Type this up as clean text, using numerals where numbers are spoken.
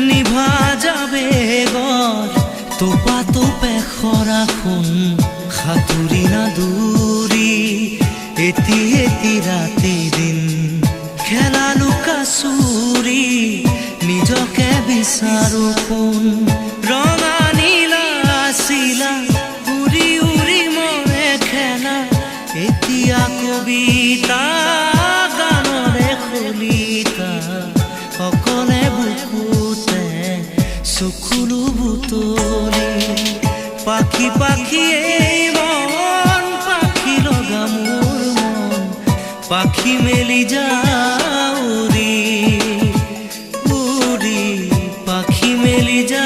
নিভা যাবে গড় তোপা তোপে খৰাখুন সাঁতুৰি নাদুৰি এটি এটি ৰাতি দিন খেলা লুকা চুৰি নিজকে বিচাৰো কোন ৰঙা নীলা চিলা উৰি উৰি মৰে খেলা এতিয়া কবিতা গানৰে খলিতা অকলে বুকুতে চকুলো বুটলি পাখি পাখি এই মন পাখি লগা মোৰ মন পাখি মেলি যাউৰি উৰি পাখি মেলি যা